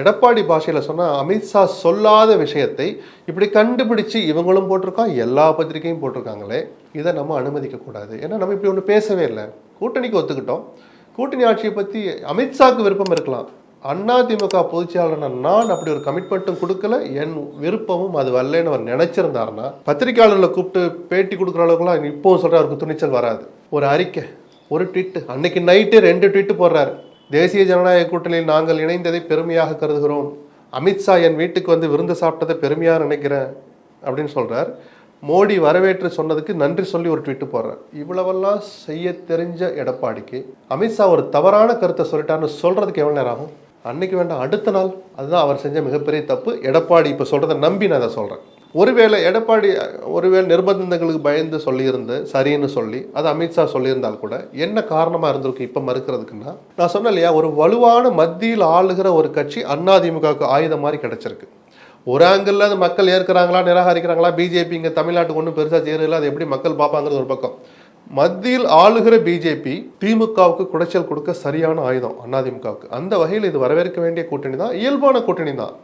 எடப்பாடி பாஷையில சொன்னா அமித்ஷா சொல்லாத விஷயத்தை இப்படி கண்டுபிடிச்சு இவங்களும் போட்டிருக்கான், எல்லா பத்திரிகையும் போட்டிருக்காங்களே, இதை நம்ம அனுமதிக்க கூடாது. ஏன்னா நம்ம இப்படி ஒன்று பேசவே இல்லை. கூட்டணிக்கு ஒத்துக்கிட்டோம். கூட்டணி ஆட்சியை பத்தி அமித்ஷாக்கு விருப்பம் இருக்கலாம். அதிமுக பொதுச்செயலாளர் நான் அப்படி ஒரு கமிட்மெண்ட்டும் கொடுக்கல, என் விருப்பமும் அது வரலன்னு அவர் நினைச்சிருந்தாருன்னா பத்திரிகையாளர்களை கூப்பிட்டு பேட்டி கொடுக்குற அளவுக்குலாம் இப்போவும் சொல்ற அவருக்கு துணிச்சல் வராது. ஒரு அறிக்கை, ஒரு ட்வீட், அன்னைக்கு நைட்டு 2 ட்வீட் போடுறாரு. தேசிய ஜனநாயக கூட்டணியில் நாங்கள் இணைந்ததை பெருமையாக கருதுகிறோம். அமித்ஷா என் வீட்டுக்கு வந்து விருந்து சாப்பிட்டதை பெருமையாக நினைக்கிறேன் அப்படின்னு சொல்றார். மோடி வரவேற்று சொன்னதுக்கு நன்றி சொல்லி ஒரு ட்வீட் போடுறார். இவ்வளவெல்லாம் செய்ய தெரிஞ்ச எடப்பாடிக்கு அமித்ஷா ஒரு தவறான கருத்தை சொல்லிட்டாருன்னு சொல்றதுக்கு எவ்வளவு நேரம் ஆகும்? அன்னைக்கு வேண்டாம், அடுத்த நாள். அதுதான் அவர் செஞ்ச மிகப்பெரிய தப்பு. எடப்பாடி இப்போ சொல்றதை நம்பி நான் அதை சொல்றேன். ஒருவேளை எடப்பாடி நிர்பந்தங்களுக்கு பயந்து சொல்லியிருந்து சரின்னு சொல்லி அது அமித்ஷா சொல்லியிருந்தால் கூட என்ன காரணமா இருந்திருக்கு இப்ப மறுக்கிறதுக்குன்னா, நான் சொன்னேன் இல்லையா, ஒரு வலுவான மத்தியில் ஆளுகிற ஒரு கட்சி அதிமுகவுக்கு ஆயுதம் மாதிரி கிடைச்சிருக்கு. ஒரு ஆங்கிள் அது மக்கள் ஏற்கிறாங்களா நிராகரிக்கிறாங்களா, பிஜேபி இங்க தமிழ்நாட்டுக்கு ஒன்றும் பெருசா சேரல, அது எப்படி மக்கள் பார்ப்பாங்கிறது ஒரு பக்கம். மத்தியில் ஆளுகிற பிஜேபி திமுகவுக்கு குடைச்சல் கொடுக்க சரியான ஆயுதம் அதிமுகவுக்கு. அந்த வகையில் இது வரவேற்க வேண்டிய கூட்டணி தான், இயல்பான கூட்டணி தான்.